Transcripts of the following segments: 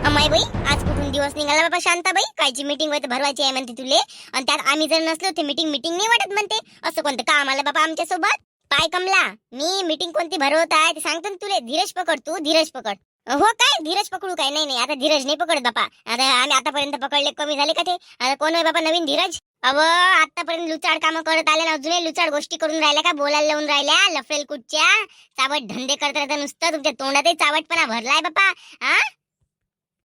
अमाय बाई, आज कुठून दिवस निघाला बाबा शांताबाई? कायची मीटिंग होते भरवायची आहे म्हणते तुले, आणि त्यात आम्ही जर नसलो ते मीटिंग मीटिंग नाही वाटत म्हणते. असं कोणतं काम आलं बाबा आमच्या सोबत? पाय कमला, मी मीटिंग कोणती भरवत आहे ते सांगतो ना तुले. धीरज पकड, तू धीरज पकड. हो काय धीरज पकडू काय? नाही नाही, आता धीरज नाही पकडत बापा. आता आम्ही आतापर्यंत पकडले, कमी झाले का ते? आता कोण आहे बाबा नवीन धीरज? अव आतापर्यंत लुचाड कामं करत आले ना, अजूनही लुचाड गोष्टी करून राहिल्या का? बोलायला लावून राहिल्या लफेल कुठच्या? चावट धंदे करता नुसतं तुमच्या तोंडातही चावटपणा भरलाय बापा. हा,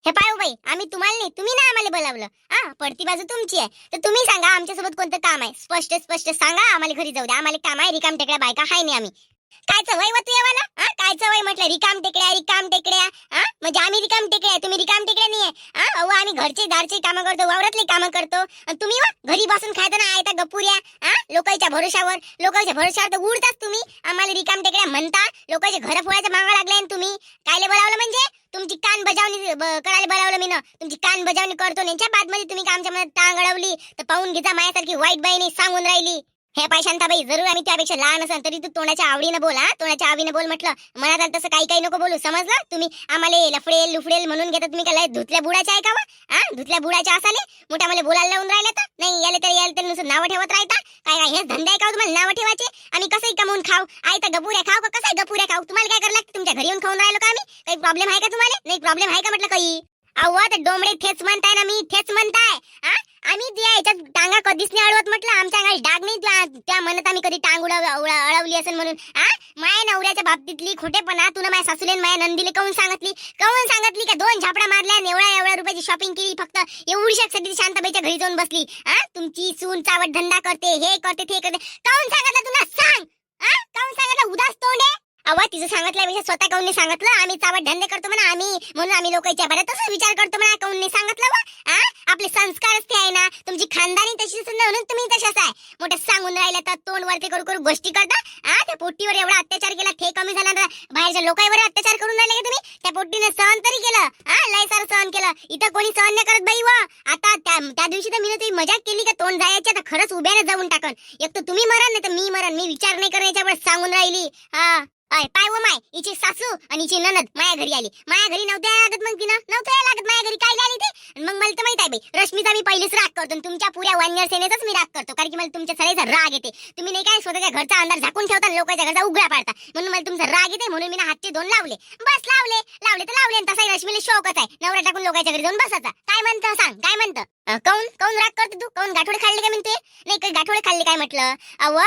हे पाहू बाई, आम्ही तुम्हाला नाही, तुम्ही ना आम्हाला बोलावलं. हा, पडती बाजू तुमची आहे, तर तुम्ही सांगा आमच्यासोबत कोणतं काम आहे. स्पष्ट स्पष्ट सांगा, आम्हाला घरी जाऊ द्या. आम्हाला काम आहे, रिकाम टेकड्या बायका हाय नाही आम्ही. कायचं वय वतू येवाला? हा, कायचं वय म्हटलं? रिकाम टेकड्या रिकाम टेकड्या. हा, म्हणजे आम्ही रिकाम टेकड्या आहे, तुम्ही रिकाम टेकड्या नाहीये. हा, अहो आम्ही घरचे दारचे कामं करतो, वावरातले कामं करतो, आणि तुम्ही वा घरी बसून खायचं ना आयता गपुऱ्या. हा, लोकांच्या भरोशावर तर उडताच तुम्ही. आम्हाला रिकाम टेकड्या म्हणता, लोकांचे घर फोडायचं मागा लागलाय आणि तुम्ही कायले बोलावलं? म्हणजे तुमची कान बजावणी करायला बोलावलं मी ना. तुमची कान बजावणी करतो त्यांच्या बाद मध्ये तुम्ही आमच्या मनात टांग अडवली तर पाहून घेता माझ्यासारखी वाईट बाईने सांगून राहिली. हे पाय शांताबाई, जरूर आम्ही त्यापेक्षा लहान असेल तरी तू तोंडाच्या आवडीनं बोल. हा, तोंडाच्या आवडीनं बोल म्हटलं. मनात आलं तसं काही काही नको बोलू, समजलं? तुम्ही आम्हाला लफडेल लुफडेल म्हणून घेता. तुम्ही काय धुतल्या बुडाच्या आहे का वा? हा, धुतल्या बुडाच्या असाले मोठ्या मला बोलायला लावून राहिला तर नाही. याले तरी नुसतं नावं ठेवत राहता. काय काय हेच धंदा आहे का तुम्हाला नावं ठेवायचे? आम्ही कसंही कमवून खाऊ, आहे तर गपुऱ्या खाऊ का कसंही गपुऱ्या खाऊ? तुम्हाला काय करायला लागतं? तुमच्या घरी येऊन खाऊन राहिलो का आम्ही? काही प्रॉब्लेम आहे का तुम्हाला? नाही प्रॉब्लेम आहे का म्हटलं काही? अव्वा तर डोंबडे थेच म्हणताय ना, मी थेच म्हणताय. हा, आम्ही त्या ह्याच्यात टांगा कधीच नाही अडवत म्हटलं. आमच्या अंगाला डाग नाही त्या म्हणत आम्ही कधी टांग अडवली असेल म्हणून. हा, माया नवऱ्याच्या बाबतीतली खोटेपणा तुला माझ्या सासूले माया नंदीले काऊन सांगितली का? 2 झापडा मारल्या, एवढ्या रुपयाची शॉपिंग केली, फक्त एवढीशी शांताबाईच्या घरी जाऊन बसली. हा, तुमची सून चावट धंदा करते, हे करते ते करते. काऊन सांगितलं तुला? सांग. हा, काऊन सांगितलं? उदास तोंडे. अवा तिचं सांगितल्यापेक्षा स्वतः काऊन नाही सांगितलं? आम्ही चावट धंदे करतो म्हणा आम्ही, म्हणून आम्ही लोकांच्या बऱ्यात तसं विचार करतो म्हणा. काऊन नाही सांगितलं वा? हा, आपले संस्कारच ते आहे ना. तुमची खानदानी तशीच म्हणून तुम्ही तशाच आहे. मोठं सांगून राहिलं तर तोंड वरती करू करू गोष्टी करता. हा, त्या पोट्टीवर एवढा अत्याचार केला, ते कमी झाला तर बाहेरच्या लोकांवर अत्याचार करून राहिले का तुम्ही? त्या पोट्टीने सहन तरी केलं. हा, लय सारं सहन केलं. इथं कोणी सहन नाही करत बाई वा. आता त्या दिवशी तर मी तुम्ही मजाक केली का तोंड जायच्या, तर खरंच उभ्याने जाऊन टाकन. एक तर तुम्ही मरण नाही तर मी मरण. मी विचार नाही करायच्यावर सांगून राहिली. हा, पाय व माय, हिची सासू आणि हिची ननद माया घरी आली. माया घरी नव्हत्या लागत, मग तिनं नव्हत्या लागत माया घरी. काय आली ते? मग मला तर माहित आहे बाई, रश्मीचा मी पहिलेच राग करतो आणि तुमच्या पुऱ्या वानर सेनेचाच मी राग करतो. कारण की मला तुमच्या सगळ्याचा राग येते. तुम्ही नाही काय स्वतःच्या घरचा अंधार झाकून ठेवता, लोकांच्या घरचा उघडा पाडता, म्हणून मला तुमचा राग येते. म्हणून मी हातचे 2 लावले. बस लावले तर लावले. आणि तसाही रश्मीला शौकच आहे नवरा टाकून लोकांच्या घरी जाऊन बसायचा. काय म्हणतं सांग, काय म्हणतं? काऊन राग करते तू? काऊन गाठोडे खाल्ले का म्हणते? नाही काही गाठोडे खाल्ले काय म्हटलं?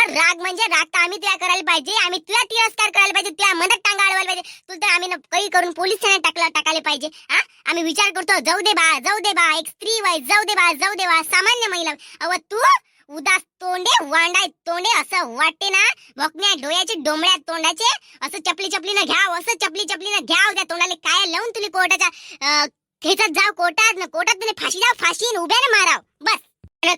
राग म्हणजे राग तर आम्ही तुला करायला पाहिजे. आम्ही तुला तिरस्कार करायला पाहिजे, तुला मदत टांगा अडवायला पाहिजे. तुला तर आम्ही काही करून पोलीस ठाण्यात टाकायला पाहिजे. हा, आम्ही विचार करतो जाऊ दे बा एक स्त्री वय, जाऊ दे बा सामान्य महिला. तू उदास तोंडे, वांडाय तोंडे, असं वाटते ना भोकण्या डोळ्याचे, डोंबळ्या तोंडाचे. असं चपलीनं घ्याव, असं चपलीनं घ्याव. त्या तोंडाले काय लावून तुला कोर्टाच्या खेचत जाव, कोर्टात तुला फाशी जाव, फाशीन उभ्याने माराव. बस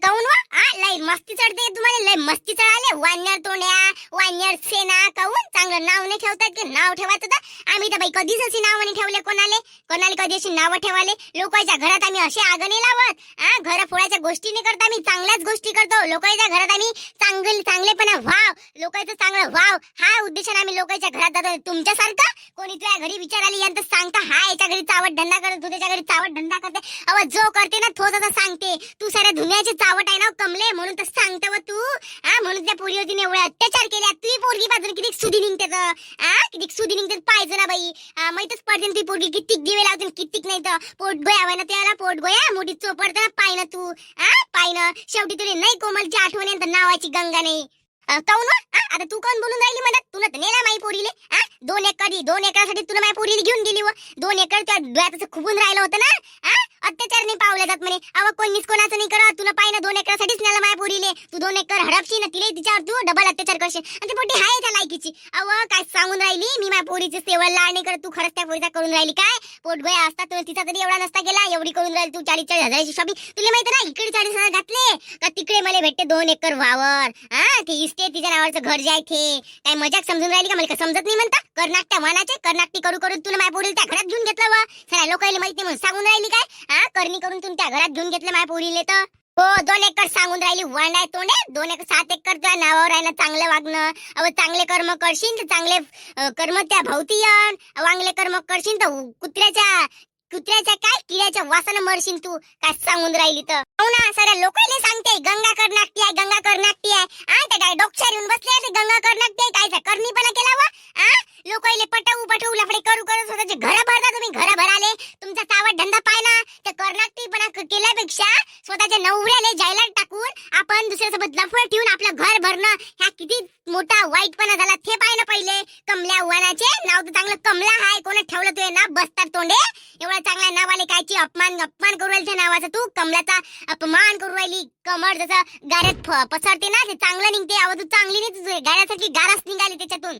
काऊन वा? लय मस्ती चढते तुम्हाला, लय मस्ती चढाले. वान्यर तोंड्या, वान्यर सेना. काऊन चांगलं नाव नाही ठेवतात की? नाव ठेवायचं तर आम्ही तर बाई कधीच अशी नाव नाही ठेवले कोणाले कधी अशी नावं ठेवाले. लोकांच्या घरात आम्ही असे आग नाही लावत. घर फोडायच्या गोष्टी नाही करत, आम्ही चांगल्याच गोष्टी करतो. लोकांच्या घरात आम्ही चांगलेपणा व्हाव, लोकांचं चांगलं व्हाव, हा उद्देशाने आम्ही लोकांच्या घरात जातो. तुमच्यासारखं कोणी तुझ्या घरी विचार आली यांचं सांगता, हा याच्या घरी चावट धंदा करतो, त्याच्या घरी चावट धंदा करते. अव जो करते ना तोच आता सांगते. तू साऱ्या दुनियाची चावट आहे ना कमले, म्हणून तर सांगते व तू. म्हणून त्या पोरीवरतीने एवढे अत्याचार केले. तुझी पोरगी बाजून किती सुधी निघते, किती सुधी निघते पाहिजे ना बाई. माहितच पडते ती पोरगी किती दिवे लावते, कितीक नाही तर पोट गोया व्हाय ना त्याला. पोट गोया मोठी चोपडते ना पाय ना तू. पाय ना शेवटी तुला नाही कोमलची आठवण आहे तर नावाची गंगा नाही. काऊन आता तू कोण बोलून राहिली म्हणत? तुला तर नेला माई पोरीले. 2 एकरासाठी तुला माझ्या पोरीला घेऊन गेली व 2 एकर त्या डोळ्यात खुपून राहिलं होतं ना. अत्याचार नाही पावले जात म्हणे. कोणीच कोणाचं नाही करत. तुला पाहिजे 2 एकरासाठीच नेला माझ्या पोरीले. तू 2 एकर हडपशी ना तिला, तिच्यावर तू डबल अत्याचार करशील. आणि ती पोटी हाय त्या लायकीची. काय सांगून राहिली मी माझ्या पोरीची सेवा लाड नाही करत. तू खरंच त्या पोरीचा करून राहिली काय? पोट गोया असता तुला तिचा तरी एवढा नसता गेला. एवढी करून राहिली तू 40-40 हजाराची शॉपिंग. तुला माहिती ना इकडे 40 हजार घातले का तिकडे मला भेटते 2 एकर वावर. ते इस्टेट तिच्या नावाचं घर जे आहे ते काय मजाक समजून राहिली का? मला का समजत नाही म्हणता? कर्नाटक वानाचे कर्नाटकी करू तुला माझ्या पोरीला त्या घरात घेऊन घेतलं व सगळ्या लोकांना माहिती म्हणून सांगून राहिली काय? करणी करून तुम्ही त्या घरात घेऊन घेतलं माझ्या पोरीले तर. हो 2 एकर सांगून राहिली वांडाय तोंडे. 2 एकर 7 एकर तुझ्या नावावर आहे ना. चांगलं वागणं, चांगले कर्म करशील तर चांगले कर्म त्या भवती वांगले कर्म करशील तर कुत्र्याच्या कुत्र्याच्या काय किड्याच्या वासानं मरशील तू. काय सांगून राहिली तर. हो ना, साऱ्या लोकांना सांगते गंगा कर्नाटकी आहे, गंगा कर्नाटकी आहे. ते काय डोक्यावर येऊन बसले ते गंगा कर्नाटकी आहे. कायचा करणीपणा केला वा. लोकांना पटवू लफडे करू स्वतःचे घर भरता तुम्ही. घर भराले तुमचा चावट धंदा पाहिला. ते कर्नाटकीपणा केल्यापेक्षा स्वतःच्या नवऱ्याला जायला टाकून आपण दुसऱ्यासोबत लफड ठेवून आपलं घर भरणं, ह्या किती मोठा वाईटपणा झाला ते पाहिलं पहिले. कमल्या वानाचे नाव तर चांगलं कमला हाय. कोणी ठेवलं तुझे नाव बस्तर तोंडे. एवढा चांगल्या नावाले कायची अपमान करू राहिली त्या नावाचा तू. कमलाचा अपमान करू राहिली. कमर जसं गाड्यात पसरते ना ते चांगलं निघते. आवाज तू चांगली नाही, तुझे गाड्यासारखी गाराच निघाली त्याच्यातून.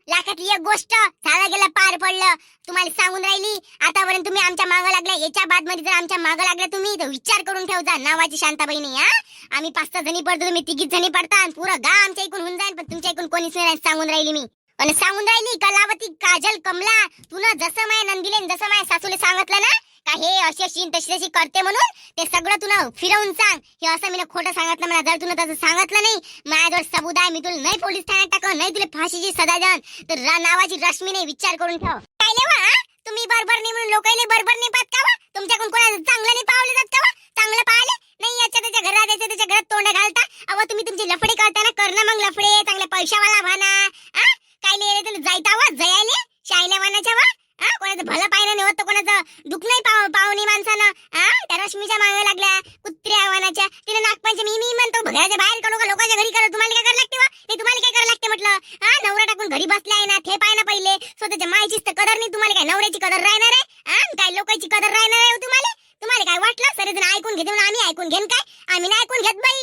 लाखातली एक गोष्ट झाला गेला पार पडलं. तुम्हाला सांगून राहिली आतापर्यंत तुम्ही आमच्या मागं लागल्या. याच्या बाद मध्ये जर आमच्या मागं लागल्या तुम्ही तर विचार करून ठेवजा. नावाची शांताबाई नाही. आम्ही 5-6 जणी पडतो, तुम्ही 3 जणी पडता. पुरं गाव आमच्या ऐकून होऊन जाईल, पण तुमच्या ऐकून कोणीच नाही. सांगून राहिली मी. आणि सांगून राहिली कलावती काजल कमला, तुला जसं माय नंदिले जसं माय सासूले सांगितलं ना का हे अशी अशी तशी करते म्हणून, ते सगळं तुला फिरवून सांग. हे असं मी खोटं सांगितलं मला. जर तुला तसं सांगितलं नाही माझ्याजवळ सबूत आहे. मी तुला नाही पोलीस ठाण्यात टाकलं, नाही तुला फाशीची सजा देऊन. तर नावाची रश्मी नाही. विचार करून ठेव. काय लेवा तुम्ही बरोबर नाही म्हणून लोकांना बरोबर नाही पाहत का वा? तुमच्याकडून कोणाला चांगलं नाही पावले जात का वा? चांगलं पाहिले नाही. याच्या त्याच्या घरात याच्या त्याच्या घरात तोंड घालता. अव तुम्ही तुमचे लफडे करताना करणं मग लफडे चांगल्या पैशावाला भाना. काय लिहिले तुला जायता वा जयाले शायल्या वानाच्या वा. कोणाचं भलं पाहिलं नाही होत, कोणाचं दुःख नाही पाहुणी माणसानं. त्या रश्मीच्या मागे लागल्या कुत्र्या आव्हानाच्या. तिने नागपंचमी मी म्हणतो घराच्या बाहेर काढू का लोकांच्या घरी करा. तुम्हाला काय करायला लागते वा? नाही तुम्हाला काय करायला लागते म्हटलं. नवरा टाकून घरी बसले आहे ना, ते पाय ना पहिले. स्वतःच्या मायचीच तर कदर नाही तुम्हाला. काय नवऱ्याची कदर राहणार आहे? काय लोकांची कदर राहणार आहे तुम्हाला? तुम्हाला काय वाटलं सगळेजण ऐकून घेते म्हणून आम्ही ऐकून घेन काय? आम्ही नाही ऐकून घेत बाई.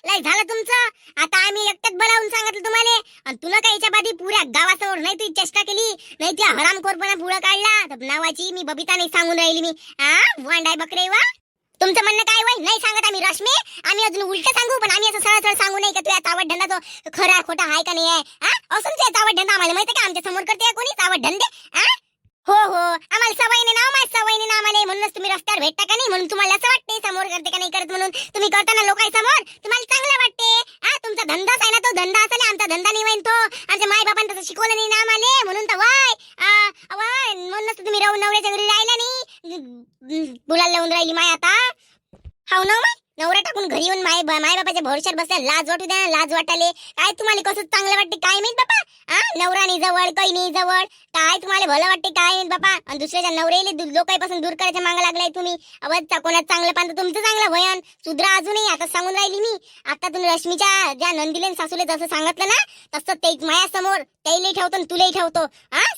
लय झालं तुमचं. आता आम्ही एकटच बोलावून सांगितलं तुम्हाला. आणि तुला काय याच्या बादी पुऱ्या गावासमोर नाही तू चेष्टा केली, नाही त्या हरामखोरपणा पुढं काढला नावाची. मी बबिता नाही सांगून राहिली मी. वांडाय बकरे वा. तुमचं म्हणणं काय वय नाही सांगत आम्ही रश्मी. आम्ही अजून उलट सांगू, पण आम्ही असं सरळ सांगू नाही का तुझ्या चावट धंदा तो खरा खोटा आहे का नाही आहे. असं तुझ्या चावट धंदा आम्हाला माहिती का आमच्या समोर करते कोणी चावट धंदे. हो आम्हाला सवयीने नाव माहित, सवयीने नाव आम्हाला. म्हणूनच तुम्ही रस्त्यावर भेटता का नाही, म्हणून तुम्हाला असं वाटते समोर करते का नाही करत म्हणून. तुम्ही करताना लोकांसमोर तुम्हाला चांगलं वाटते. तुमचा धंदाच आहे ना तो. धंदा असेल आमचा धंदा नाही होईन तो. आमच्या माय बाबांनी तसं शिकवलं नाही ना आम्हाला, म्हणून तर वाय म्हणूनच तुम्ही राहून नवऱ्याच्या घरी राहिला नाही. बोलायला लावून राहिली माय आता. हाव ना माय नवरा टाकून घरी येऊन माय बाबाच्या भरोश्यावर बसल्या. लाज वाटू द्या. लाज वाटाले काय तुम्हाला कसं चांगलं वाटते काय माहित बापा. नवरा नाही जवळ काही नाही जवळ. काय तुम्हाला भलं वाटते काय माहित बापा. आणि दुसऱ्याच्या नवऱ्याला लोकांपासून दूर करायच्या मागं लागलाय तुम्ही. अवधचा कोणाच चांगलं पाहतो तुमचं चांगलं भयन सुधरा अजूनही. आता सांगून राहिली मी. आता तुम्ही रश्मीच्या ज्या नंदिले सासूले जसं सांगितलं ना तसं ते माझ्यासमोर त्याला ठेवतो आणि तुलाही ठेवतो.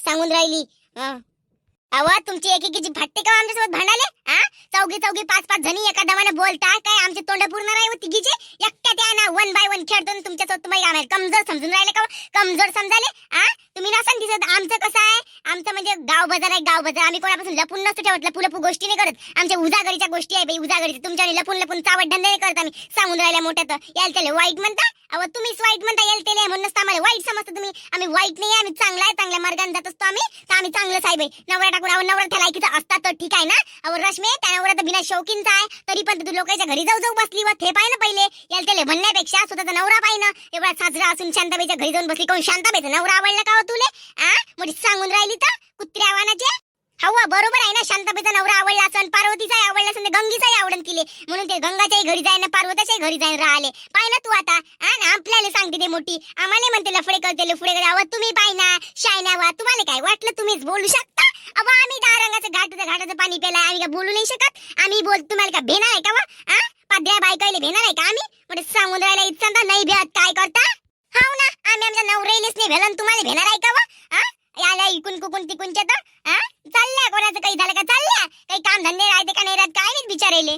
सांगून राहिली. तुमची एकेकीची फाटते का आमच्यासोबत भांडाले. चौघी 5-5 जणी एका दमाने बोलता काय आमचे तोंड पूर्ण राहील तिघीचे. एकट्या त्या ना 1 by 1 खेळतो तुमच्यासोबत. तुम्ही आम्हाला कमजोर समजून राहिले का? कमजोर समजाले. तुम्ही नसन दिसत. आमचं कसं आहे, आमचं म्हणजे गाव बाजार आहे. गाव बाजार आम्ही कोणापासून लपून नसतो ठेवत. लपू गोष्टी नाही करत. आमच्या उजागरीच्या गोष्टी आहे बाई. उजागरीच्या तुमच्या लपून चावट धंदे नाही करत आम्ही. सांगून राहिल्या मोठ्या तर याल त्याला वाईट म्हणता. तुम्हीच वाईट म्हणता याल त्याला. म्हणूनच आम्हाला वाईट समजता तुम्ही. आम्ही वाईट नाही, आम्ही चांगला आहे. चांगल्या मार्गाने जात असतो आम्ही. तर आम्ही चांगलंच आहे बाई. नवरा टाकून नवरा त्याला ऐकीचा असतात तर ठीक आहे ना. रश्मी त्या नवरा तर बिना शौकीनचा आहे, तरी पण तू लोकांच्या घरी जाऊ बसली व ते पाय ना पहिले. याल त्याला म्हणण्यापेक्षा स्वतःचा नवरा पाय ना. एवढा साजरा असून शांताबाईच्या घरी जाऊन बसली. कोण शांताबाईचा नवरा आवडला का हो तुले? म्हणजे सांगून राहिली तर कुत्र्या आव्हानाचे. हवा बरोबर आहे ना. शांताबाईचा नवरा आवडला असं पार्वतीचाही आवडला असं गंगीचाही आवडन तिले, म्हणून ते गंगाच्याही घरी जाईन पार्वतीच्याही घरी जाईन राहिले. पाय ना तू आता. आपल्याला सांगते ते मोठी, आम्हाला म्हणते लफडे करते लफडे करे. अव तुम्ही पाय ना शायना वा. तुम्हाला काय वाटलं तुम्हीच बोलू शकता? अव आम्ही 10 रंगाचं घाटाचं पाणी प्यायला आम्ही काय बोलू नाही शकत? आम्ही बोल तुम्हाला काय भेणार आहे का वा? पाद्या बायकायला भेणार आहे का आम्ही? म्हणजे सांगून राहिला इच्छा नाही भेट काय करता? हाव ना आम्ही आमच्या नवरेलेच नाही भेलन तुम्हाला भेणार आहे का वा? याला इकून कुकून तिकूनच्या तर चालल्या कोणाचं काही झालं का चालल्या काही काम धंदे राहते का नाही राहत काय नाही बिचारेले.